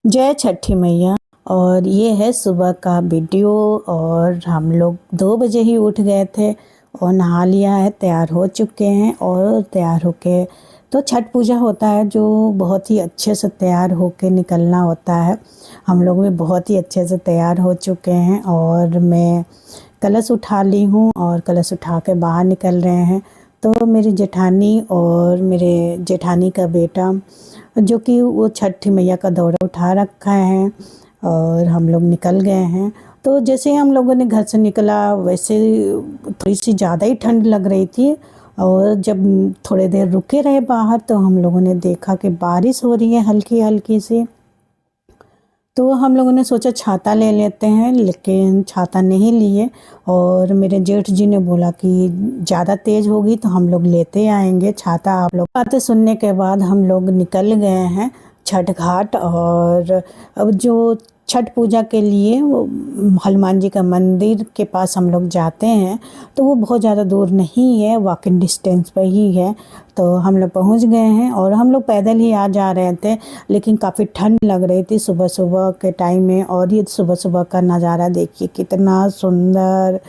जय छठी मैया। और ये है सुबह का वीडियो। और हम लोग 2 बजे ही उठ गए थे और नहा लिया है, तैयार हो चुके हैं। और तैयार होके तो छठ पूजा होता है जो बहुत ही अच्छे से तैयार होके निकलना होता है। हम लोग भी बहुत ही अच्छे से तैयार हो चुके हैं और मैं कलश उठा ली हूँ और कलश उठा के बाहर निकल रहे हैं। तो मेरी जेठानी और मेरे जेठानी का बेटा जो कि वो छठी मैया का दौरा उठा रखा है और हम लोग निकल गए हैं। तो जैसे ही हम लोगों ने घर से निकला वैसे थोड़ी सी ज़्यादा ही ठंड लग रही थी। और जब थोड़ी देर रुके रहे बाहर तो हम लोगों ने देखा कि बारिश हो रही है हल्की हल्की सी। तो हम लोगों ने सोचा छाता ले लेते हैं, लेकिन छाता नहीं लिए। और मेरे जेठ जी ने बोला कि ज़्यादा तेज़ होगी तो हम लोग लेते आएंगे छाता। आप लोग बातें सुनने के बाद हम लोग निकल गए हैं छठ घाट। और अब जो छठ पूजा के लिए वो हनुमान जी का मंदिर के पास हम लोग जाते हैं, तो वो बहुत ज़्यादा दूर नहीं है, वॉकिंग डिस्टेंस पर ही है। तो हम लोग पहुंच गए हैं और हम लोग पैदल ही आ जा रहे थे, लेकिन काफ़ी ठंड लग रही थी सुबह सुबह के टाइम में। और ये सुबह सुबह का नज़ारा देखिए कितना सुंदर,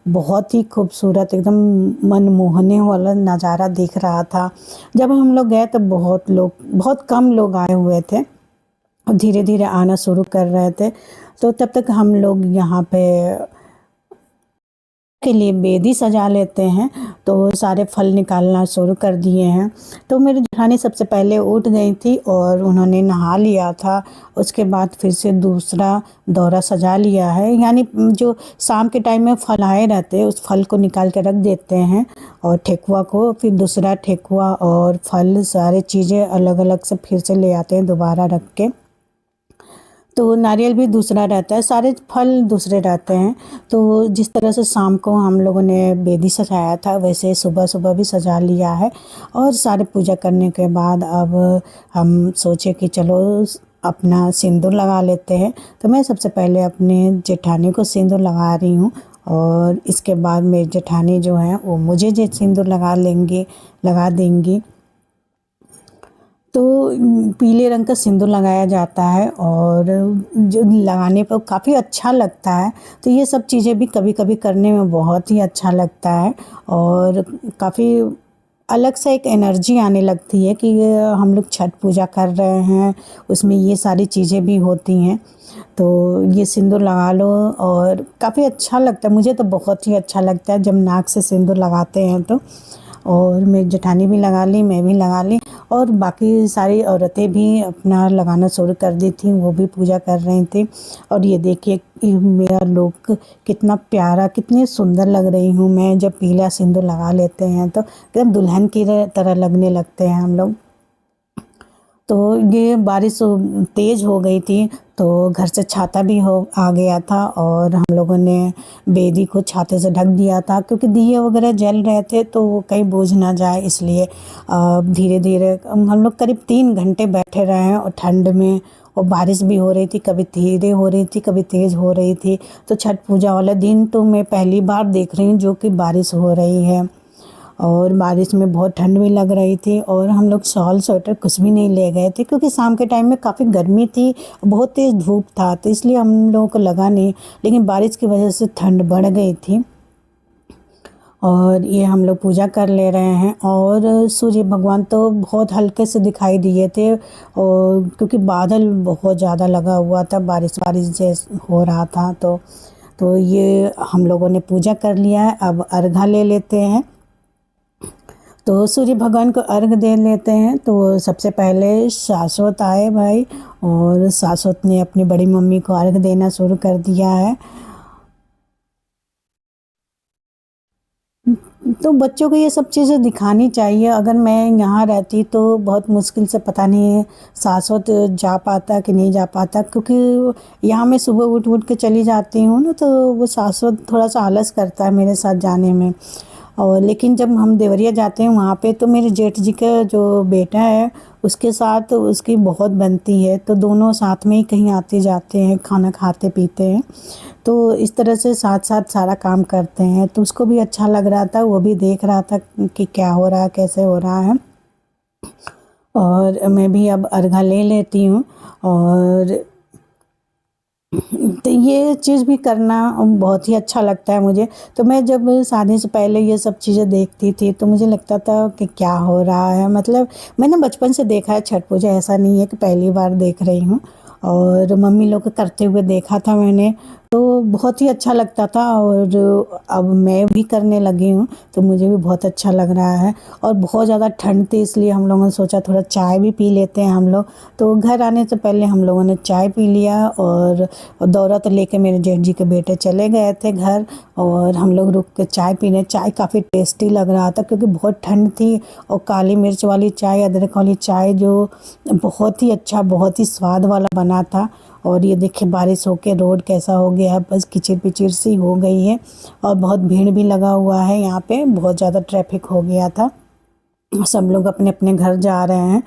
बहुत ही खूबसूरत, एकदम मन मोहने वाला नज़ारा दिख रहा था। जब हम लोग गए तो बहुत कम लोग आए हुए थे और धीरे धीरे आना शुरू कर रहे थे। तो तब तक हम लोग यहाँ पे के लिए बेदी सजा लेते हैं, तो सारे फल निकालना शुरू कर दिए हैं। तो मेरी जेठानी सबसे पहले उठ गई थी और उन्होंने नहा लिया था। उसके बाद फिर से दूसरा दौरा सजा लिया है, यानी जो शाम के टाइम में फल आए रहते हैं उस फल को निकाल के रख देते हैं और ठेकुआ को, फिर दूसरा ठेकुआ और फल सारे चीज़ें अलग अलग से फिर से ले आते हैं दोबारा रख के। तो नारियल भी दूसरा रहता है, सारे फल दूसरे रहते हैं। तो जिस तरह से शाम को हम लोगों ने बेदी सजाया था वैसे सुबह सुबह भी सजा लिया है। और सारे पूजा करने के बाद अब हम सोचे कि चलो अपना सिंदूर लगा लेते हैं। तो मैं सबसे पहले अपने जेठानी को सिंदूर लगा रही हूँ और इसके बाद मेरी जेठानी जो है वो मुझे जो सिंदूर लगा देंगी। तो पीले रंग का सिंदूर लगाया जाता है और जो लगाने पर काफ़ी अच्छा लगता है। तो ये सब चीज़ें भी कभी कभी करने में बहुत ही अच्छा लगता है और काफ़ी अलग सा एक एनर्जी आने लगती है कि हम लोग छठ पूजा कर रहे हैं, उसमें ये सारी चीज़ें भी होती हैं। तो ये सिंदूर लगा लो और काफ़ी अच्छा लगता है, मुझे तो बहुत ही अच्छा लगता है जब नाक से सिंदूर लगाते हैं तो। और मेरी जेठानी भी लगा ली, मैं भी लगा ली और बाकी सारी औरतें भी अपना लगाना शुरू कर दी थी, वो भी पूजा कर रही थी। और ये देखिए मेरा लुक कितना प्यारा, कितनी सुंदर लग रही हूँ मैं जब पीला सिंदूर लगा लेते हैं तो एकदम दुल्हन की तरह लगने लगते हैं हम लोग। तो ये बारिश तेज़ हो गई थी तो घर से छाता भी आ गया था और हम लोगों ने बेदी को छाते से ढक दिया था, क्योंकि दिए वगैरह जल रहे थे तो वो कहीं बूझ ना जाए, इसलिए धीरे धीरे हम लोग करीब 3 घंटे बैठे रहे हैं और ठंड में। और बारिश भी हो रही थी, कभी धीरे हो रही थी कभी तेज़ हो रही थी। तो छठ पूजा वाला दिन तो मैं पहली बार देख रही हूँ जो कि बारिश हो रही है। और बारिश में बहुत ठंड भी लग रही थी और हम लोग शॉल स्वेटर कुछ भी नहीं ले गए थे, क्योंकि शाम के टाइम में काफ़ी गर्मी थी, बहुत तेज़ धूप था, तो इसलिए हम लोगों को लगा नहीं। लेकिन बारिश की वजह से ठंड बढ़ गई थी। और ये हम लोग पूजा कर ले रहे हैं और सूर्य भगवान तो बहुत हल्के से दिखाई दिए थे, और क्योंकि बादल बहुत ज़्यादा लगा हुआ था, बारिश बारिश जैसे हो रहा था। तो ये हम लोगों ने पूजा कर लिया है। अब अर्घा ले लेते हैं, तो सूर्य भगवान को अर्घ दे लेते हैं। तो सबसे पहले शाश्वत आए भाई, और शाश्वत ने अपनी बड़ी मम्मी को अर्घ देना शुरू कर दिया है। तो बच्चों को ये सब चीज़ें दिखानी चाहिए। अगर मैं यहाँ रहती तो बहुत मुश्किल से, पता नहीं शाश्वत जा पाता कि नहीं जा पाता, क्योंकि यहाँ मैं सुबह उठ उठ के चली जाती हूँ ना, तो वो शाश्वत थोड़ा सा आलस करता है मेरे साथ जाने में। और लेकिन जब हम देवरिया जाते हैं वहाँ पे तो मेरे जेठ जी का जो बेटा है उसके साथ उसकी बहुत बनती है, तो दोनों साथ में ही कहीं आते जाते हैं, खाना खाते पीते हैं। तो इस तरह से साथ साथ सारा काम करते हैं, तो उसको भी अच्छा लग रहा था, वो भी देख रहा था कि क्या हो रहा है कैसे हो रहा है। और मैं भी अब अर्घा ले लेती हूँ और तो ये चीज़ भी करना बहुत ही अच्छा लगता है मुझे। तो मैं जब शादी से पहले ये सब चीज़ें देखती थी तो मुझे लगता था कि क्या हो रहा है, मतलब मैंने बचपन से देखा है छठ पूजा, ऐसा नहीं है कि पहली बार देख रही हूँ। और मम्मी लोग को करते हुए देखा था मैंने, तो बहुत ही अच्छा लगता था और अब मैं भी करने लगी हूँ तो मुझे भी बहुत अच्छा लग रहा है। और बहुत ज़्यादा ठंड थी इसलिए हम लोगों ने सोचा थोड़ा चाय भी पी लेते हैं हम लोग। तो घर आने से पहले हम लोगों ने चाय पी लिया और दौरा तो लेके मेरे जेठ जी के बेटे चले गए थे घर, और हम लोग रुक के चाय पीने। चाय काफ़ी टेस्टी लग रहा था क्योंकि बहुत ठंड थी, और काली मिर्च वाली चाय, अदरक वाली चाय जो बहुत ही अच्छा, बहुत ही स्वाद वाला बना था। और ये देखिए बारिश होके रोड कैसा हो गया है, बस कीचिड़ पिचिड़ सी हो गई है और बहुत भीड़ भी लगा हुआ है यहाँ पे, बहुत ज़्यादा ट्रैफिक हो गया था। सब लोग अपने अपने घर जा रहे हैं।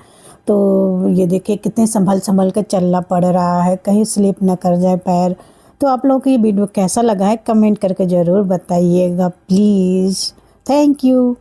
तो ये देखिए कितने संभल संभल के चलना पड़ रहा है, कहीं स्लिप ना कर जाए पैर। तो आप लोगों को ये वीडियो कैसा लगा है कमेंट करके ज़रूर बताइएगा प्लीज़। Thank you.